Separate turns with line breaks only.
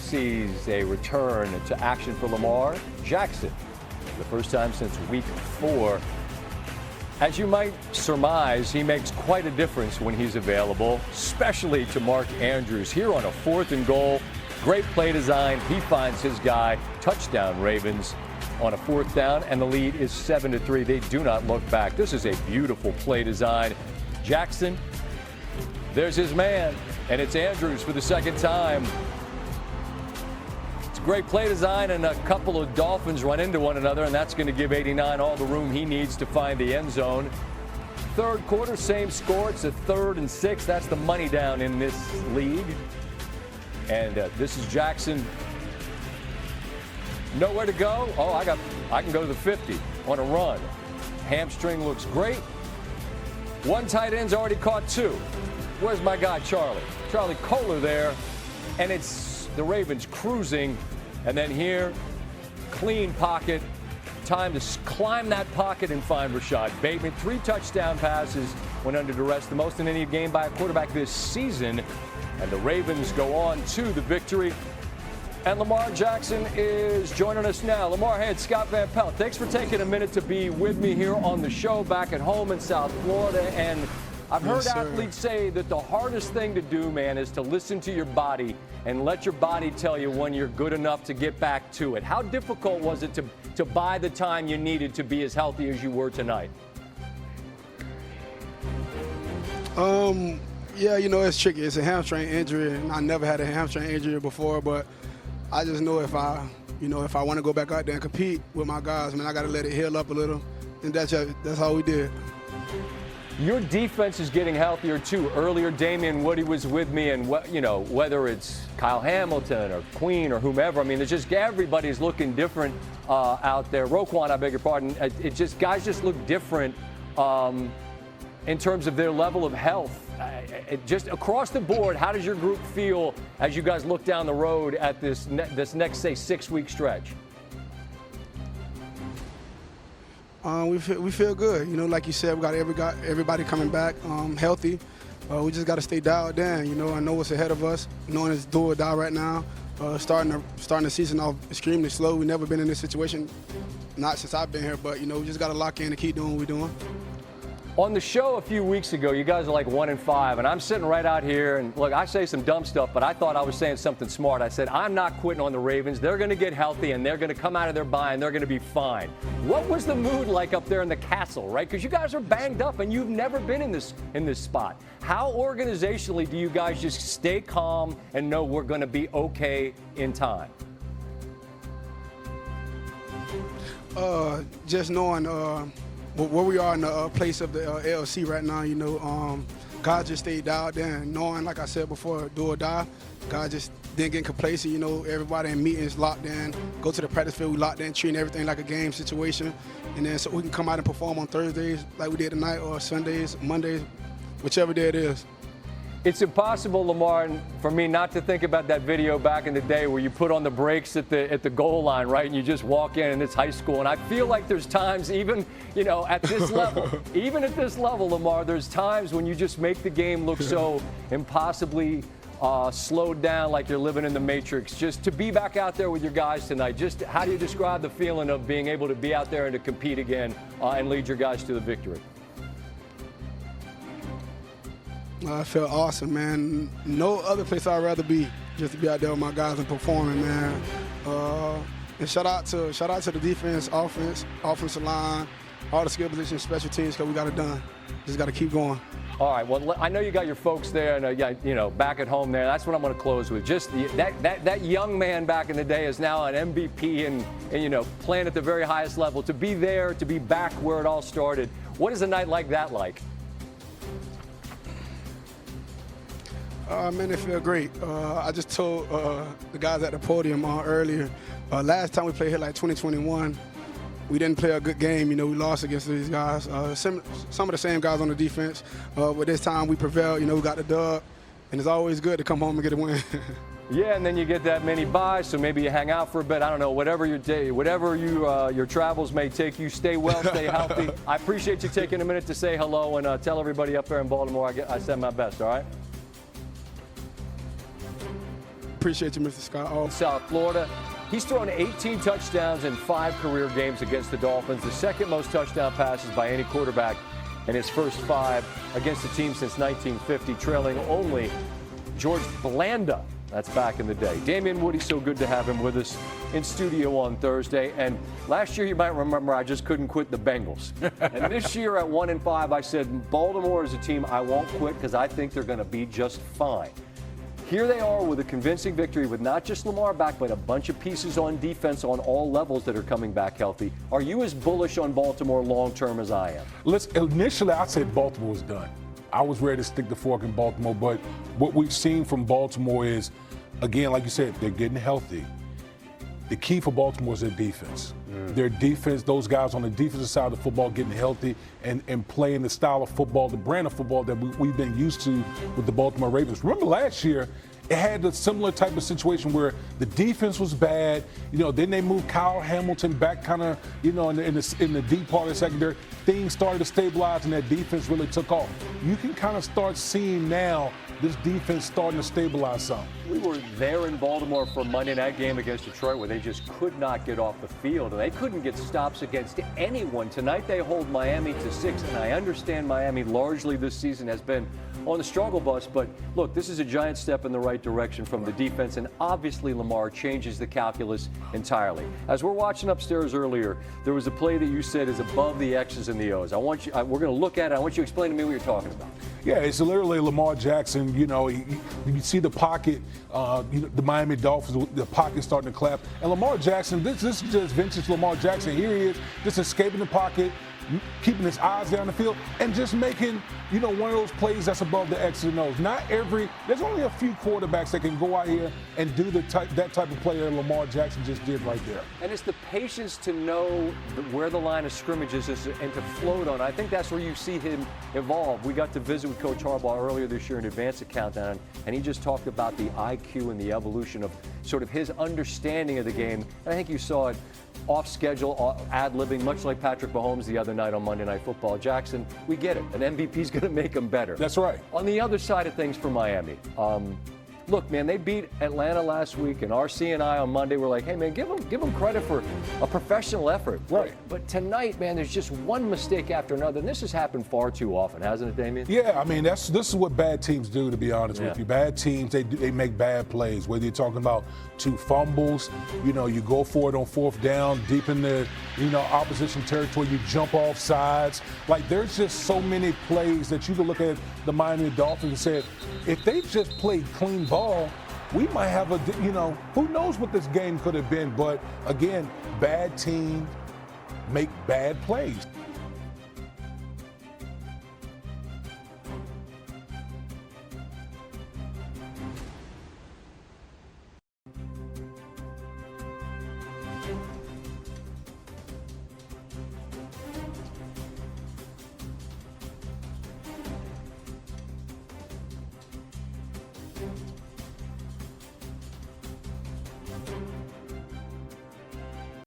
sees a return to action for Lamar Jackson. The first time since week 4. As you might surmise, he makes quite a difference when he's available, especially to Mark Andrews. Here on a 4th and goal, great play design. He finds his guy. Touchdown Ravens on a 4th down, and the lead is 7-3. They do not look back. This is a beautiful play design. Jackson, there's his man, and it's Andrews for the second time. It's great play design, and a couple of Dolphins run into one another, and that's going to give 89 all the room he needs to find the end zone. Third quarter, same score. It's a 3rd and 6. That's the money down in this league. And this is Jackson. Nowhere to go. Oh, I can go to the 50 on a run. Hamstring looks great. One tight end's already caught 2. Where's my guy, Charlie? Charlie Kohler there. And it's the Ravens cruising. And then here, clean pocket. Time to climb that pocket and find Rashad Bateman. 3 touchdown passes went under duress, the most in any game by a quarterback this season. And the Ravens go on to the victory. And Lamar Jackson is joining us now. Lamar, hey, it's Scott Van Pelt. Thanks for taking a minute to be with me here on the show back at home in South Florida. And I've heard athletes say that the hardest thing to do, man, is to listen to your body and let your body tell you when you're good enough to get back to it. How difficult was it to buy the time you needed to be as healthy as you were tonight?
Yeah, you know, it's tricky. It's a hamstring injury, and I never had a hamstring injury before, but I just know if I want to go back out there and compete with my guys, man, I got to let it heal up a little, and that's how we did.
Your defense is getting healthier too. Earlier, Damian Woody was with me, and whether it's Kyle Hamilton or Queen or whomever, I mean, it's just everybody's looking different out there. Roquan, I beg your pardon. Guys just look different in terms of their level of health. Just across the board, how does your group feel as you guys look down the road at this next, say, 6-week stretch?
We feel good. You know, like you said, we got everybody coming back healthy. We just got to stay dialed in. You know, I know what's ahead of us. Knowing it's do or die right now. Starting the season off extremely slow. We've never been in this situation, not since I've been here. But you know, we just got to lock in and keep doing what we're doing.
On the show a few weeks ago, you guys are like 1-5, and I'm sitting right out here, and look, I say some dumb stuff, but I thought I was saying something smart. I said, I'm not quitting on the Ravens. They're going to get healthy, and they're going to come out of their bye, and they're going to be fine. What was the mood like up there in the castle, right? Because you guys are banged up, and you've never been in this spot. How organizationally do you guys just stay calm and know we're going to be okay in time?
Just knowing where we are in the place of the LLC right now, you know, God just stayed dialed in, knowing, like I said before, do or die. God just didn't get complacent, you know, everybody in meetings locked in, go to the practice field, we locked in, treating everything like a game situation. And then so we can come out and perform on Thursdays like we did tonight, or Sundays, Mondays, whichever day it is.
It's impossible, Lamar, for me not to think about that video back in the day where you put on the brakes at the goal line, right, and you just walk in, and it's high school. And I feel like there's times, even, you know, at this level, even at this level, Lamar, there's times when you just make the game look so impossibly slowed down, like you're living in the Matrix. Just to be back out there with your guys tonight, just how do you describe the feeling of being able to be out there and to compete again and lead your guys to the victory?
I felt awesome, man. No other place I'd rather be, just to be out there with my guys and performing, man. And shout out to the defense, offensive line, all the skill positions, special teams, because we got it done. Just got to keep going.
All right. Well, I know you got your folks there, and you know, back at home there. That's what I'm going to close with. Just that young man back in the day is now an MVP and you know, playing at the very highest level. To be there, to be back where it all started. What is a night like that like?
Man, it feel great. I just told the guys at the podium earlier, last time we played here, like 2021, we didn't play a good game. You know, we lost against these guys. Some of the same guys on the defense. But this time we prevailed. You know, we got the dub. And it's always good to come home and get a win.
Yeah, and then you get that many buys, so maybe you hang out for a bit. I don't know, whatever your day, whatever your travels may take you, stay well, stay healthy. I appreciate you taking a minute to say hello and tell everybody up there in Baltimore I send my best, all right?
Appreciate you, Mr. Scott. Oh.
South Florida. He's thrown 18 touchdowns in 5 career games against the Dolphins, the second most touchdown passes by any quarterback in his first 5 against the team since 1950, trailing only George Blanda. That's back in the day. Damian Woody, so good to have him with us in studio on Thursday. And last year, you might remember, I just couldn't quit the Bengals. And this year at 1-5, I said Baltimore is a team I won't quit because I think they're going to be just fine. Here they are with a convincing victory with not just Lamar back, but a bunch of pieces on defense on all levels that are coming back healthy. Are you as bullish on Baltimore long-term as I am?
Initially, I said Baltimore was done. I was ready to stick the fork in Baltimore, but what we've seen from Baltimore is, again, like you said, they're getting healthy. The key for Baltimore is their defense. Their defense, those guys on the defensive side of the football getting healthy and playing the style of football, the brand of football that we've been used to with the Baltimore Ravens. Remember last year, it had a similar type of situation where the defense was bad. Then they moved Kyle Hamilton back kind of, in the deep part of the secondary. Things started to stabilize and that defense really took off. You can kind of start seeing now this defense starting to stabilize some.
We were there in Baltimore for a Monday night game against Detroit where they just could not get off the field, and they couldn't get stops against anyone. Tonight they hold Miami to 6, and I understand Miami largely this season has been on the struggle bus, but look, this is a giant step in the right direction from the defense, and obviously Lamar changes the calculus entirely. As we're watching upstairs earlier, there was a play that you said is above the X's and the O's. We're going to look at it. I want you to explain to me what you're talking about.
Yeah, it's literally Lamar Jackson. You see the pocket, the Miami Dolphins, the pocket starting to clap. And Lamar Jackson, this is just vintage Lamar Jackson. Here he is, just escaping the pocket, keeping his eyes down the field, and just making, one of those plays that's above the X's and O's. There's only a few quarterbacks that can go out here and do that type of play that Lamar Jackson just did right there. And
it's the patience to know where the line of scrimmage is and to float on. I think that's where you see him evolve. We got to visit with Coach Harbaugh earlier this year in advance of Countdown, and he just talked about the IQ and the evolution of sort of his understanding of the game. And I think you saw it off schedule, ad-libbing, much like Patrick Mahomes the other night on Monday Night Football. Jackson, we get it. An MVP's going to make him better.
That's right.
On the other side of things for Miami, look, man, they beat Atlanta last week, and RC and I on Monday were like, hey, man, give them credit for a professional effort.
Right.
But tonight, man, there's just one mistake after another, and this has happened far too often, hasn't it, Damian?
Yeah, I mean, this is what bad teams do, to be honest with you. Bad teams, they make bad plays, whether you're talking about 2 fumbles, you go for it on 4th down, deep in the, opposition territory, you jump off sides. Like, there's just so many plays that you can look at the Miami Dolphins and say, if they just played clean ball, we might have who knows what this game could have been. But again, bad teams make bad plays.